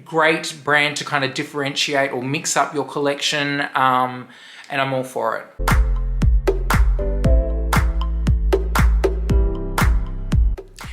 great brand to kind of differentiate or mix up your collection, and I'm all for it.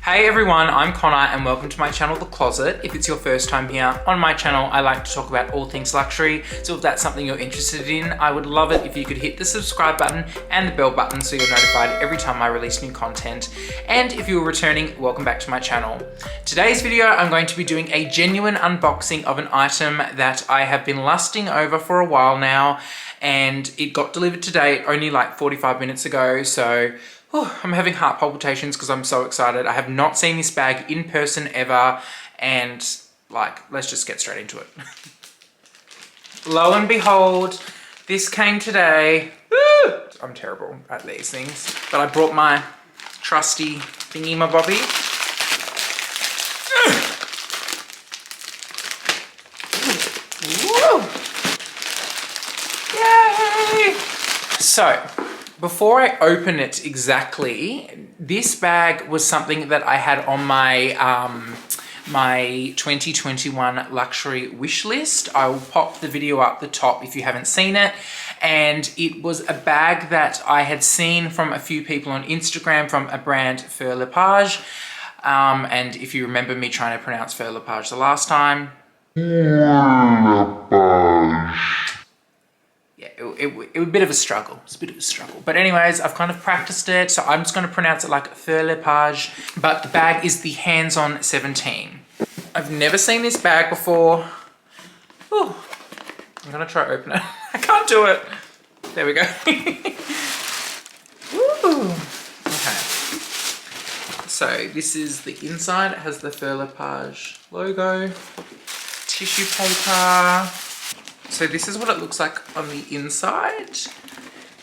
Hey everyone, I'm Connor and welcome to my channel, The Closet. If it's your first time here on my channel, I like to talk about all things luxury. So if that's something you're interested in, I would love it if you could hit the subscribe button and the bell button so you're notified every time I release new content. And if you're returning, welcome back to my channel. Today's video, I'm going to be doing a genuine unboxing of an item that I have been lusting over for a while now, and it got delivered today, only like 45 minutes ago. So I'm having heart palpitations because I'm so excited. I have not seen this bag in person ever, and like, let's just get straight into it. Lo and behold, this came today. Woo! I'm terrible at these things, but I brought my trusty thingy-my-bobby. Woo! Yay! So, before I open it exactly, this bag was something that I had on my my 2021 luxury wish list. I will pop the video up the top if you haven't seen it. And it was a bag that I had seen from a few people on Instagram from a brand, Fauré Le Page. And if you remember me trying to pronounce Fauré Le Page the last time, it was a bit of a struggle. It's a bit of a struggle. But anyways, I've kind of practiced it, so I'm just going to pronounce it like Fauré Le Page. But the bag is the Hands-On 17. I've never seen this bag before. Ooh. I'm going to try to open it. I can't do it. There we go. Ooh. Okay. So this is the inside. It has the Fauré Le Page logo. Tissue paper. So this is what it looks like on the inside.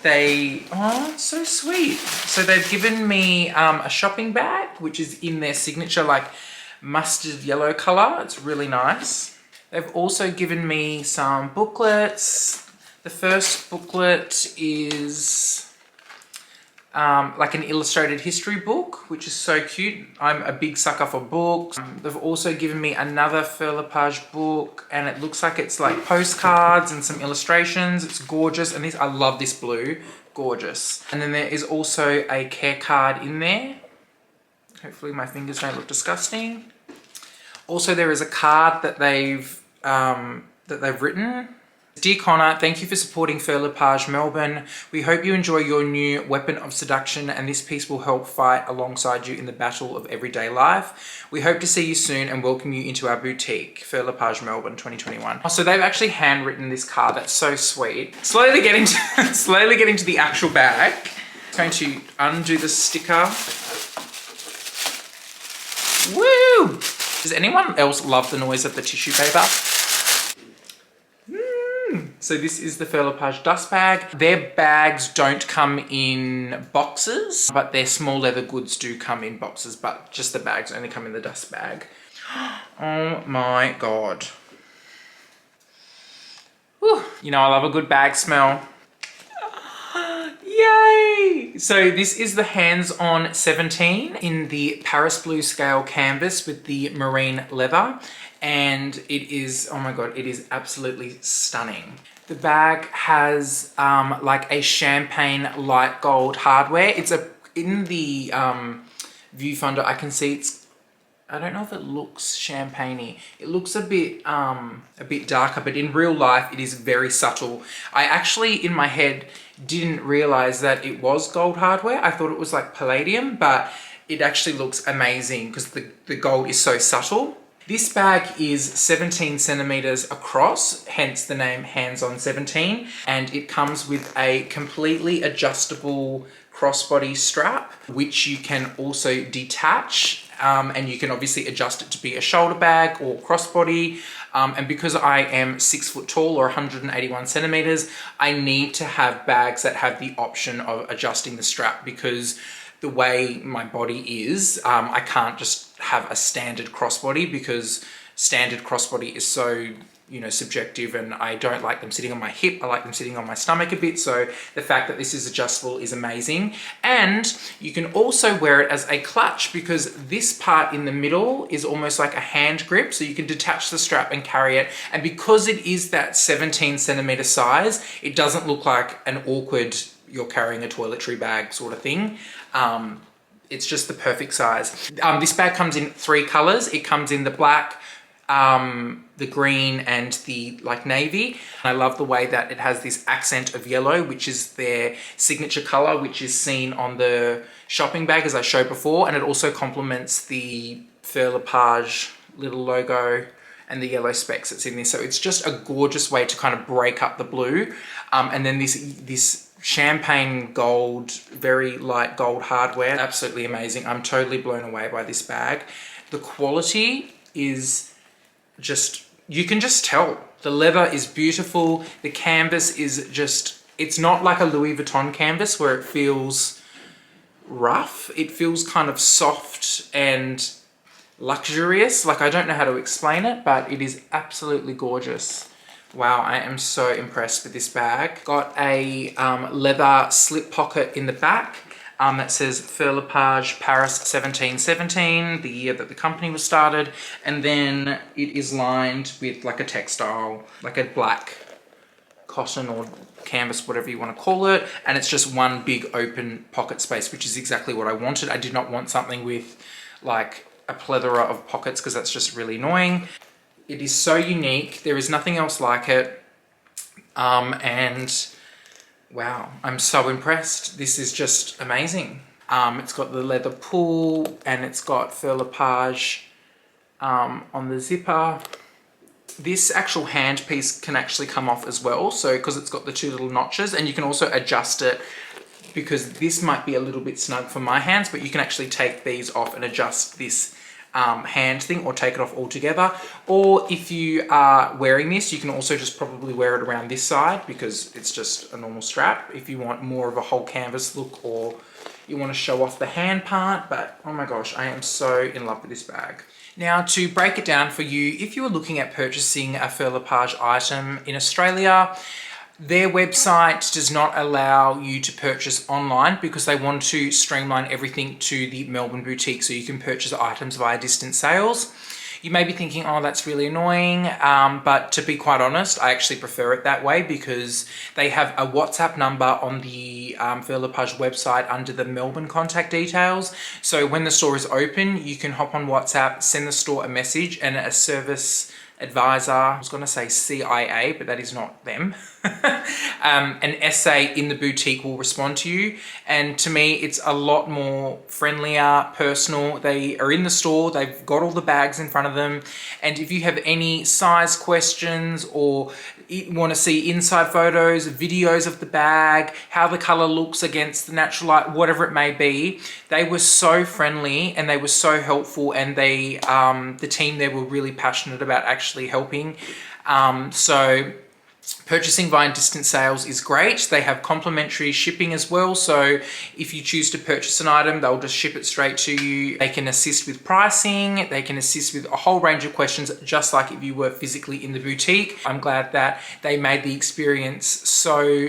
Oh, so sweet. So they've given me a shopping bag, which is in their signature like mustard yellow color. It's really nice. They've also given me some booklets. The first booklet is like an illustrated history book, which is so cute. I'm a big sucker for books. They've also given me another Fauré Le Page book, and it looks like it's like postcards and some illustrations. It's gorgeous, and I love this blue. Gorgeous. And then there is also a care card in there. Hopefully my fingers don't look disgusting. Also, there is a card that they've written. Dear Connor, thank you for supporting Fauré Le Page Melbourne. We hope you enjoy your new weapon of seduction, and this piece will help fight alongside you in the battle of everyday life. We hope to see you soon and welcome you into our boutique, Fauré Le Page Melbourne 2021. So they've actually handwritten this card. That's so sweet. Slowly getting to the actual bag. I'm going to undo the sticker. Woo! Does anyone else love the noise of the tissue paper? So this is the Fauré Le Page dust bag. Their bags don't come in boxes, but their small leather goods do come in boxes, but just the bags only come in the dust bag. Oh my God. Whew. You know, I love a good bag smell. Yay! So this is the Hands-On 17 in the Paris Blue Scale canvas with the marine leather. And it is, oh my God, it is absolutely stunning. The bag has like a champagne light gold hardware. It's in the viewfinder, I can see I don't know if it looks champagne-y. It looks a bit darker, but in real life, it is very subtle. I actually, in my head, didn't realize that it was gold hardware. I thought it was like palladium, but it actually looks amazing because the gold is so subtle. This bag is 17 centimeters across, hence the name Hands-On 17, and it comes with a completely adjustable crossbody strap, which you can also detach, and you can obviously adjust it to be a shoulder bag or crossbody. And because I am 6 foot tall or 181 centimeters, I need to have bags that have the option of adjusting the strap, because the way my body is, I can't just have a standard crossbody because standard crossbody is so, you know, subjective, and I don't like them sitting on my hip. I like them sitting on my stomach a bit. So the fact that this is adjustable is amazing. And you can also wear it as a clutch, because this part in the middle is almost like a hand grip. So you can detach the strap and carry it. And because it is that 17 centimeter size, it doesn't look like an awkward, you're carrying a toiletry bag sort of thing. It's just the perfect size. This bag comes in 3 colors. It comes in the black, the green, and the like navy. I love the way that it has this accent of yellow, which is their signature color, which is seen on the shopping bag as I showed before. And it also complements the Fauré Le Page little logo and the yellow specks that's in this. So it's just a gorgeous way to kind of break up the blue. And then this champagne gold, very light gold hardware, absolutely amazing. I'm totally blown away by this bag. The quality is just, you can just tell. The leather is beautiful. The canvas is just, it's not like a Louis Vuitton canvas where it feels rough. It feels kind of soft and luxurious. Like, I don't know how to explain it, but it is absolutely gorgeous. Wow, I am so impressed with this bag. Got a leather slip pocket in the back that says Fauré Le Page Paris 1717, the year that the company was started. And then it is lined with like a textile, like a black cotton or canvas, whatever you want to call it. And it's just one big open pocket space, which is exactly what I wanted. I did not want something with like a plethora of pockets, because that's just really annoying. It is so unique. There is nothing else like it. And wow, I'm so impressed. This is just amazing. It's got the leather pull, and it's got Fauré Le Page on the zipper. This actual handpiece can actually come off as well. So, because it's got the 2 little notches, and you can also adjust it, because this might be a little bit snug for my hands, but you can actually take these off and adjust this hand thing, or take it off altogether. Or if you are wearing this, you can also just probably wear it around this side, because it's just a normal strap, if you want more of a whole canvas look, or you want to show off the hand part. But oh my gosh, I am so in love with this bag. Now, to break it down for you, if you are looking at purchasing a Fauré Le Page item in Australia, their website does not allow you to purchase online, because they want to streamline everything to the Melbourne boutique, so you can purchase items via distance sales. You may be thinking, oh, that's really annoying. But to be quite honest, I actually prefer it that way, because they have a WhatsApp number on the Fauré Le Page website under the Melbourne contact details. So when the store is open, you can hop on WhatsApp, send the store a message, and a service advisor, I was going to say CIA, but that is not them. An SA in the boutique will respond to you. And to me, it's a lot more friendlier, personal. They are in the store, they've got all the bags in front of them. And if you have any size questions, or you want to see inside photos, videos of the bag, how the color looks against the natural light, whatever it may be, they were so friendly and they were so helpful, and they, the team there were really passionate about actually helping. So purchasing via distance sales is great. They have complimentary shipping as well. So if you choose to purchase an item, they'll just ship it straight to you. They can assist with pricing. They can assist with a whole range of questions, just like if you were physically in the boutique. I'm glad that they made the experience so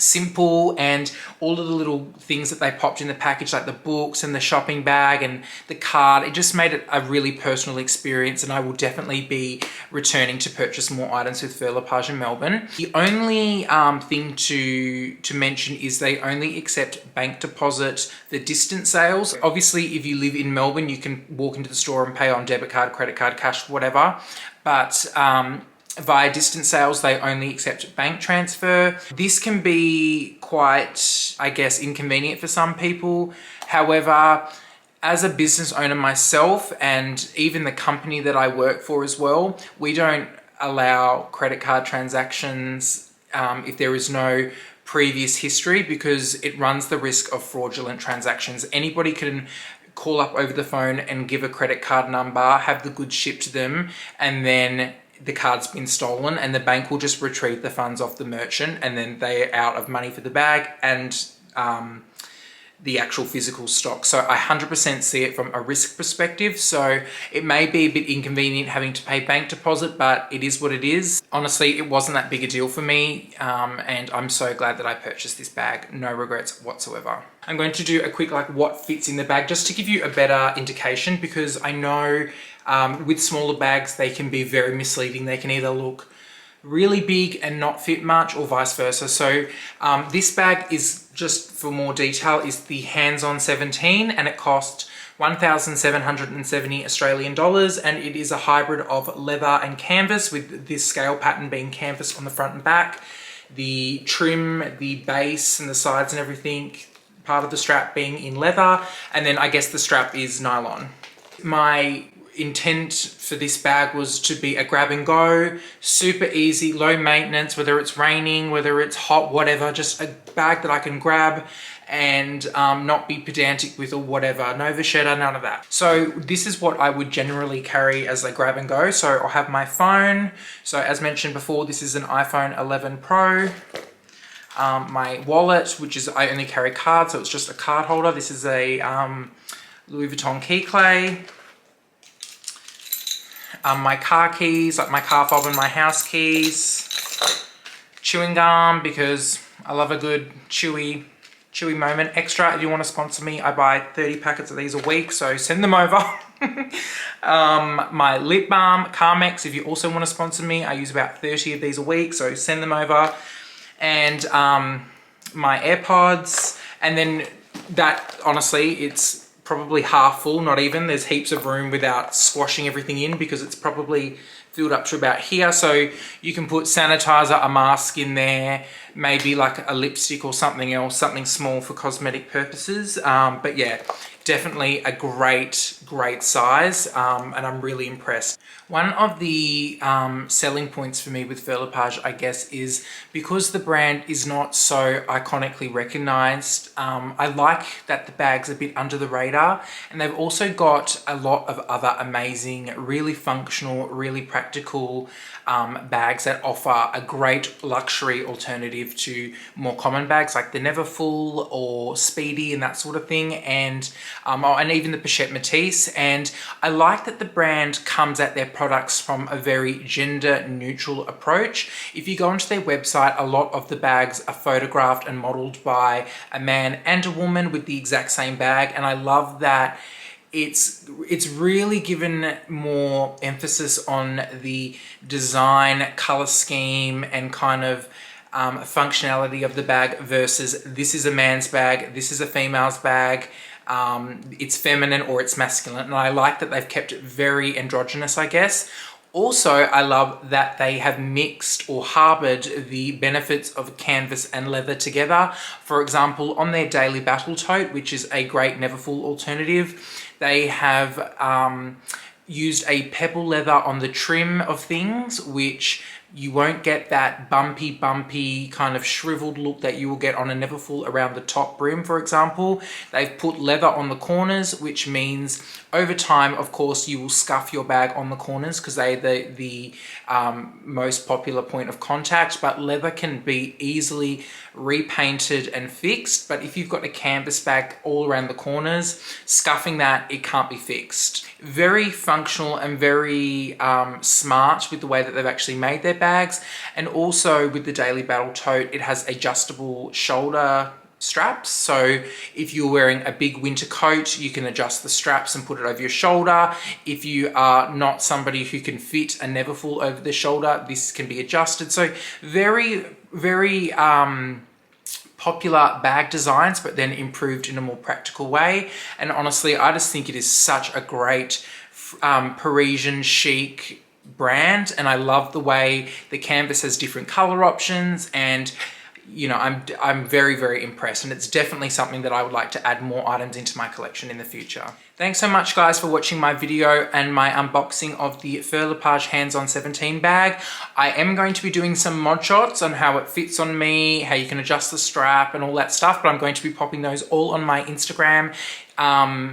simple, and all of the little things that they popped in the package, like the books and the shopping bag and the card, it just made it a really personal experience. And I will definitely be returning to purchase more items with Fauré Le Page in Melbourne. The only thing to mention is they only accept bank deposit for distance sales. Obviously, if you live in Melbourne, you can walk into the store and pay on debit card, credit card, cash, whatever. But via distance sales, they only accept bank transfer. This can be quite, I guess, inconvenient for some people. However, as a business owner myself, and even the company that I work for as well, we don't allow credit card transactions if there is no previous history, because it runs the risk of fraudulent transactions. Anybody can call up over the phone and give a credit card number, have the goods shipped to them, and then the card's been stolen, and the bank will just retrieve the funds off the merchant, and then they're out of money for the bag, and the actual physical stock. So I 100% see it from a risk perspective. So it may be a bit inconvenient having to pay bank deposit, but it is what it is. Honestly, it wasn't that big a deal for me. And I'm so glad that I purchased this bag. No regrets whatsoever. I'm going to do a quick what fits in the bag just to give you a better indication, because I know with smaller bags, they can be very misleading. They can either look really big and not fit much, or vice versa. So this bag is, just for more detail, is the Hands-On 17, and it cost 1,770 Australian dollars, and it is a hybrid of leather and canvas, with this scale pattern being canvas on the front and back, the trim, the base and the sides and everything, part of the strap being in leather, and then I guess the strap is nylon. My intent for this bag was to be a grab and go, super easy, low maintenance, whether it's raining, whether it's hot, whatever, just a bag that I can grab and not be pedantic with or whatever. No vachetta, none of that. So this is what I would generally carry as a grab and go. So I'll have my phone. So as mentioned before, this is an iPhone 11 Pro. My wallet, which is, I only carry cards, so it's just a card holder. This is a Louis Vuitton key clay. My car keys, like my car fob and my house keys. Chewing gum, because I love a good chewy moment. Extra, if you want to sponsor me, I buy 30 packets of these a week, so send them over. My lip balm, Carmex, if you also want to sponsor me, I use about 30 of these a week, so send them over. And my AirPods, and then that, honestly, it's probably half full, not even. There's heaps of room without squashing everything in, because it's probably filled up to about here. So you can put sanitizer, a mask in there, maybe like a lipstick or something else, something small for cosmetic purposes. But yeah, definitely a great size, and I'm really impressed. One of the selling points for me with Fauré Le Page, I guess, is because the brand is not so iconically recognized. I like that the bag's a bit under the radar, and they've also got a lot of other amazing, really functional, really practical bags that offer a great luxury alternative to more common bags like the Neverfull or Speedy and that sort of thing, and even the Pochette Métis. And I like that the brand comes at their products from a very gender neutral approach. If you go onto their website, a lot of the bags are photographed and modeled by a man and a woman with the exact same bag, and I love that it's really given more emphasis on the design, color scheme, and kind of functionality of the bag versus this is a man's bag, this is a female's bag. It's feminine or it's masculine, and I like that they've kept it very androgynous, I guess. Also, I love that they have mixed or harbored the benefits of canvas and leather together. For example, on their Daily Battle tote, which is a great Neverfull alternative, they have used a pebble leather on the trim of things, which you won't get that bumpy kind of shriveled look that you will get on a Neverfull around the top brim, for example. They've put leather on the corners, which means over time, of course, you will scuff your bag on the corners because they're the most popular point of contact, but leather can be easily repainted and fixed. But if you've got a canvas bag all around the corners, scuffing that, it can't be fixed. Very functional and very smart with the way that they've actually made their bags. And also with the Daily Battle tote, it has adjustable shoulder straps. So if you're wearing a big winter coat, you can adjust the straps and put it over your shoulder. If you are not somebody who can fit a Neverfull over the shoulder, this can be adjusted. So very popular bag designs, but then improved in a more practical way. And honestly, I just think it is such a great Parisian chic brand, and I love the way the canvas has different color options, and you know, I'm very impressed, and it's definitely something that I would like to add more items into my collection in the future. Thanks so much, guys, for watching my video and my unboxing of the Fauré Le Page Hands-On 17 bag. I am going to be doing some mod shots on how it fits on me, how you can adjust the strap and all that stuff, but I'm going to be popping those all on my Instagram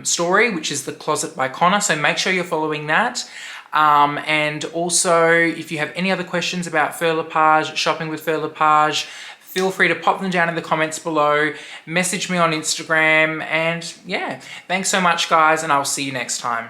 story, which is The Closet by Connor, so make sure you're following that. And also, if you have any other questions about Fauré Le Page, shopping with Fauré Le Page, feel free to pop them down in the comments below, message me on Instagram, and yeah, thanks so much guys, and I'll see you next time.